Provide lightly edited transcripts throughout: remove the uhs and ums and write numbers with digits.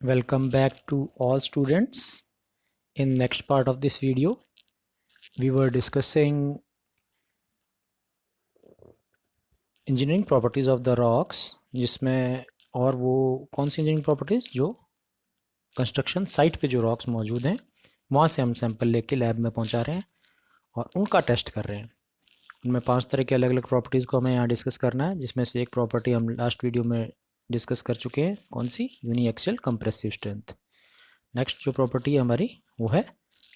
Welcome back to all students. In next part of this video, we were discussing engineering properties of the rocks, जिसमें और वो कौन सी engineering properties जो construction site पे जो rocks मौजूद हैं वहाँ से हम सैंपल लेके लैब में पहुँचा रहे हैं और उनका टेस्ट कर रहे हैं। उनमें 5 तरह के अलग अलग प्रॉपर्टीज़ को हमें यहाँ डिस्कस करना है, जिसमें से एक प्रॉपर्टी हम लास्ट वीडियो में डिस्कस कर चुके हैं, कौन सी, यूनिएक्सियल कंप्रेसिव स्ट्रेंथ। नेक्स्ट जो प्रॉपर्टी है हमारी वो है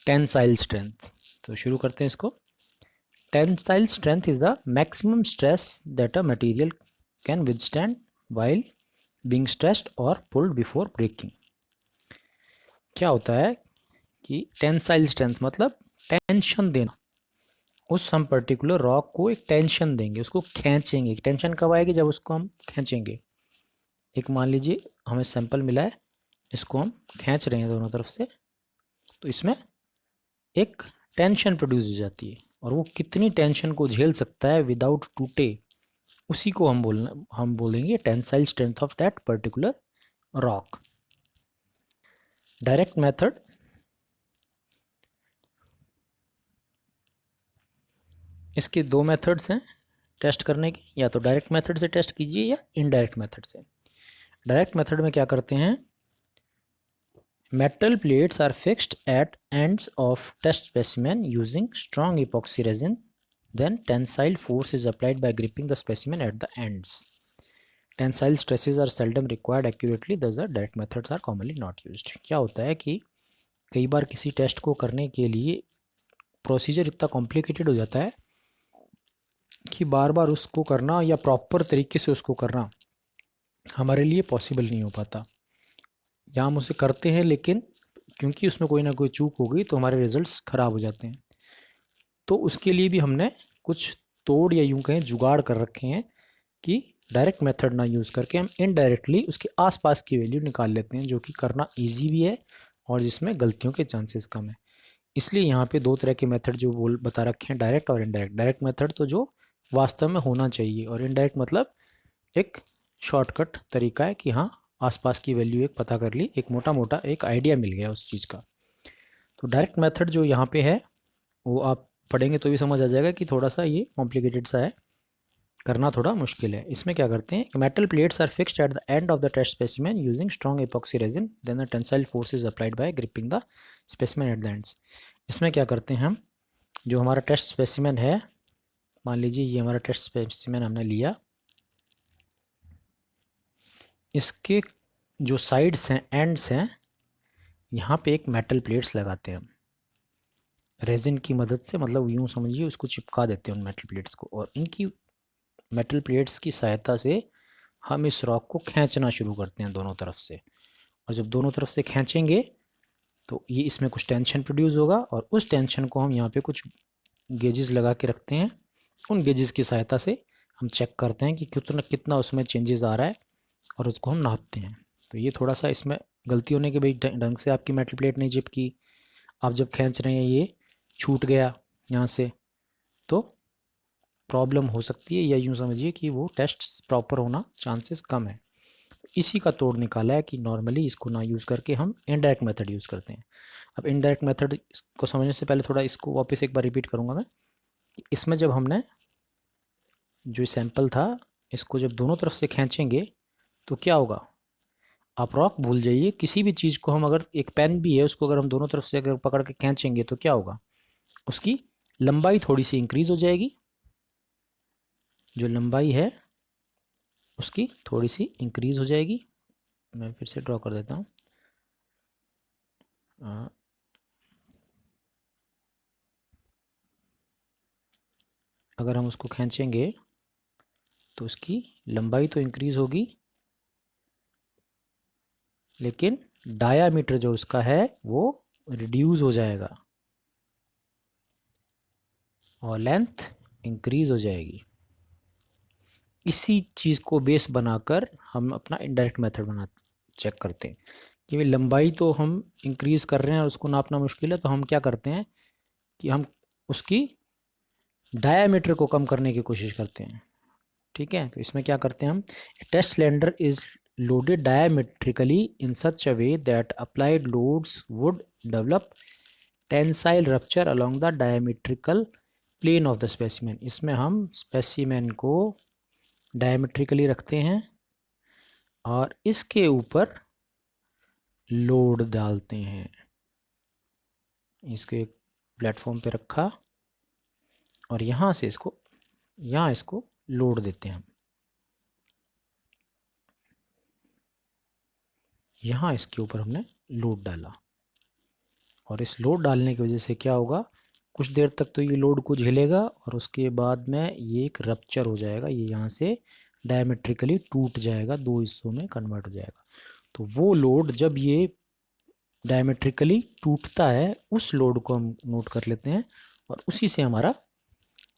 टेंसाइल स्ट्रेंथ। तो शुरू करते हैं इसको। Tensile strength is the maximum stress that a material can withstand while being stressed और पुल्ड बिफोर ब्रेकिंग। क्या होता है कि टेंसाइल स्ट्रेंथ मतलब टेंशन देना। उस हम पर्टिकुलर रॉक को एक टेंशन देंगे, उसको खींचेंगे। टेंशन कब आएगी? जब उसको हम खींचेंगे। एक मान लीजिए हमें सैंपल मिला है, इसको हम खींच रहे हैं दोनों तरफ से, तो इसमें एक टेंशन प्रोड्यूस हो जाती है और वो कितनी टेंशन को झेल सकता है विदाउट टूटे, उसी को हम बोलेंगे tensile strength of that particular rock. Direct method, इसके दो मेथड्स हैं टेस्ट करने के, या तो डायरेक्ट मेथड से टेस्ट कीजिए या इनडायरेक्ट मेथड से। डायरेक्ट मेथड में क्या करते हैं, metal plates are fixed at ends of test specimen using strong epoxy resin, then tensile force is applied by gripping the specimen at the ends. Tensile stresses are seldom required accurately, thus the direct methods are commonly not used. क्या होता है कि कई बार किसी test को करने के लिए प्रोसीजर इतना कॉम्प्लिकेटेड हो जाता है कि बार बार उसको करना या प्रॉपर तरीके से उसको करना हमारे लिए पॉसिबल नहीं हो पाता, या हम उसे करते हैं लेकिन क्योंकि उसमें कोई ना कोई चूक हो गई तो हमारे रिजल्ट्स ख़राब हो जाते हैं। तो उसके लिए भी हमने कुछ तोड़ या यूं कहें जुगाड़ कर रखे हैं कि डायरेक्ट मेथड ना यूज़ करके हम इनडायरेक्टली उसके आसपास की वैल्यू निकाल लेते हैं, जो कि करना ईजी भी है और जिसमें गलतियों के चांसेस कम है। इसलिए यहाँ पे दो तरह के मेथड जो बता रखे हैं, डायरेक्ट और इनडायरेक्ट। डायरेक्ट मेथड तो जो वास्तव में होना चाहिए, और इनडायरेक्ट मतलब एक शॉर्टकट तरीका है कि हाँ आसपास की वैल्यू एक पता कर ली, एक मोटा मोटा एक आइडिया मिल गया उस चीज़ का। तो डायरेक्ट मेथड जो यहाँ पे है वो आप पढ़ेंगे तो भी समझ आ जाएगा कि थोड़ा सा ये कॉम्प्लिकेटेड सा है, करना थोड़ा मुश्किल है। इसमें क्या करते हैं, metal plates are fixed at the end of the test specimen using strong epoxy resin, then the tensile force is applied by gripping the specimen at the ends. इसमें क्या करते हैं हम, जो हमारा टेस्ट स्पेसिमेन है, मान लीजिए ये हमारा टेस्ट स्पेसिमेन हमने लिया, इसके जो साइड्स हैं, एंड्स हैं, यहाँ पे एक मेटल प्लेट्स लगाते हैं हम रेजिन की मदद से, मतलब यूँ समझिए उसको चिपका देते हैं उन मेटल प्लेट्स को, और इनकी मेटल प्लेट्स की सहायता से हम इस रॉक को खींचना शुरू करते हैं दोनों तरफ से। और जब दोनों तरफ से खींचेंगे तो ये इसमें कुछ टेंशन प्रोड्यूस होगा, और उस टेंशन को हम यहाँ पे कुछ गेजेस लगा के रखते हैं। उन गेजेस की सहायता से हम चेक करते हैं कि कितना कितना उसमें चेंजेस आ रहा है, और उसको हम नापते हैं। तो ये थोड़ा सा इसमें गलती होने के भाई ढंग से आपकी मेटल प्लेट नहीं चिपकी, आप जब खींच रहे हैं ये छूट गया यहाँ से, तो प्रॉब्लम हो सकती है, या यूँ समझिए कि वो टेस्ट प्रॉपर होना चांसेस कम है। इसी का तोड़ निकाला है कि नॉर्मली इसको ना यूज़ करके हम इनडायरेक्ट मेथड यूज़ करते हैं। अब इनडायरेक्ट मेथड को समझने से पहले थोड़ा इसको वापस एक बार रिपीट करूँगा मैं। इसमें जब हमने जो सैंपल था, इसको जब दोनों तरफ से खींचेंगे तो क्या होगा, आप रॉक भूल जाइए, किसी भी चीज़ को हम, अगर एक पेन भी है उसको अगर हम दोनों तरफ से अगर पकड़ के खींचेंगे तो क्या होगा, उसकी लंबाई थोड़ी सी इंक्रीज़ हो जाएगी। जो लंबाई है उसकी थोड़ी सी इंक्रीज़ हो जाएगी। मैं फिर से ड्रॉ कर देता हूँ। अगर हम उसको खींचेंगे तो उसकी लंबाई तो इंक्रीज़ होगी, लेकिन डायामीटर जो उसका है वो रिड्यूस हो जाएगा और लेंथ इंक्रीज़ हो जाएगी। इसी चीज़ को बेस बनाकर हम अपना इनडायरेक्ट मेथड चेक करते हैं कि भाई लंबाई तो हम इंक्रीज़ कर रहे हैं और उसको नापना मुश्किल है, तो हम क्या करते हैं कि हम उसकी डायामीटर को कम करने की कोशिश करते हैं। ठीक है, तो इसमें क्या करते हैं हम, test cylinder is loaded diametrically in such a way that applied loads would develop tensile rupture along the diametrical plane of the specimen। इसमें हम स्पेसिमेन को डायमेट्रिकली रखते हैं और इसके ऊपर लोड डालते हैं। इसके प्लेटफॉर्म पे रखा और यहाँ से इसको लोड देते हैं हम। यहाँ इसके ऊपर हमने लोड डाला और इस लोड डालने की वजह से क्या होगा, कुछ देर तक तो ये लोड को झेलेगा और उसके बाद में ये एक रप्चर हो जाएगा, ये यहाँ से डायमेट्रिकली टूट जाएगा, दो हिस्सों में कन्वर्ट हो जाएगा। तो वो लोड जब ये डायमेट्रिकली टूटता है उस लोड को हम नोट कर लेते हैं और उसी से हमारा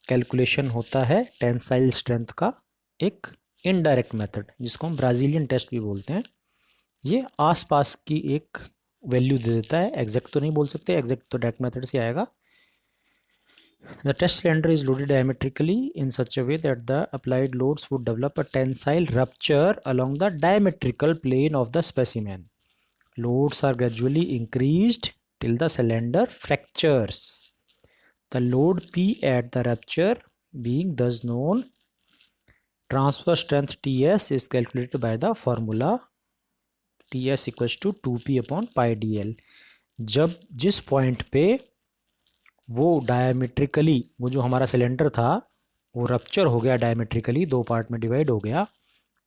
कैलकुलेशन होता है टेंसाइल स्ट्रेंथ का एक इनडायरेक्ट मेथड, जिसको हम ब्राज़ीलियन टेस्ट भी बोलते हैं। ये आसपास की एक वैल्यू दे देता है, एग्जैक्ट तो नहीं बोल सकते, एग्जैक्ट तो डायरेक्ट मेथड से आएगा। The test cylinder is loaded diametrically in such a way that the applied loads would develop a tensile rupture along the diametrical plane of the specimen. Loads are gradually increased till the cylinder fractures. The load P at the rupture being thus known, transverse strength TS is calculated by the formula TS equals to 2P upon pi dl। जब जिस point पे वो diametrically, वो जो हमारा cylinder था वो rupture हो गया, डायमेट्रिकली दो पार्ट में डिवाइड हो गया,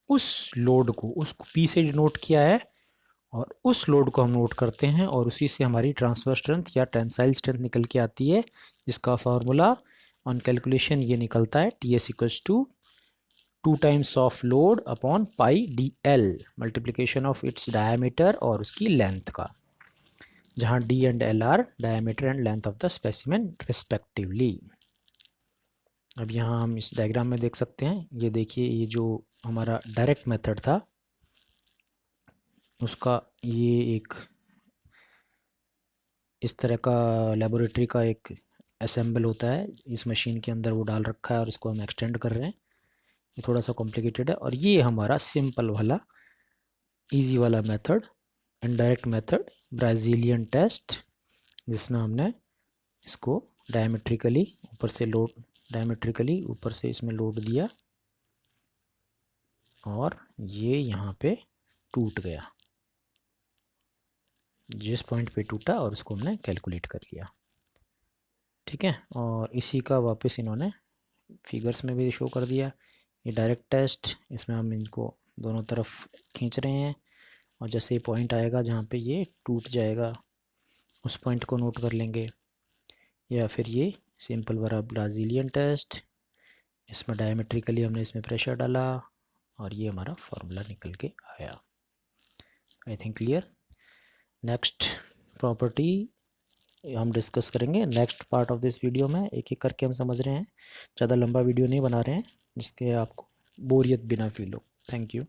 उस लोड को, उसको P से डिनोट किया है और उस लोड को हम नोट करते हैं और उसी से हमारी ट्रांसफर स्ट्रेंथ या टेंसाइल स्ट्रेंथ निकल के आती है, जिसका फार्मूला ऑन कैलकुलेशन ये निकलता है TS equals to 2 times of load upon pi DL, multiplication of its diameter और उसकी लेंथ का, जहाँ D and L are diameter and length of the specimen respectively. अब यहाँ हम इस डायग्राम में देख सकते हैं, ये देखिए, ये जो हमारा डायरेक्ट मेथड था उसका ये एक इस तरह का लेबोरेटरी का एक असेंबल होता है, इस मशीन के अंदर वो डाल रखा है और इसको हम एक्सटेंड कर रहे हैं। ये थोड़ा सा कॉम्प्लिकेटेड है और ये हमारा सिंपल वाला इजी वाला method, indirect method Brazilian test, जिसमें हमने इसको डायमेट्रिकली ऊपर से इसमें लोड दिया और ये यहाँ पे टूट गया, जिस पॉइंट पे टूटा, और उसको हमने कैलकुलेट कर लिया। ठीक है, और इसी का वापस इन्होंने फिगर्स में भी शो कर दिया। ये डायरेक्ट टेस्ट, इसमें हम इनको दोनों तरफ खींच रहे हैं और जैसे ही पॉइंट आएगा जहाँ पे ये टूट जाएगा उस पॉइंट को नोट कर लेंगे। या फिर ये सिंपल वाला ब्राज़ीलियन टेस्ट, इसमें डायमेट्रिकली हमने इसमें प्रेशर डाला और ये हमारा फार्मूला निकल के आया। I think clear. Next property हम डिस्कस करेंगे next part of this video में, एक एक करके हम समझ रहे हैं, ज़्यादा लंबा वीडियो नहीं बना रहे हैं जिसके आपको बोरियत बिना फील हो। Thank you.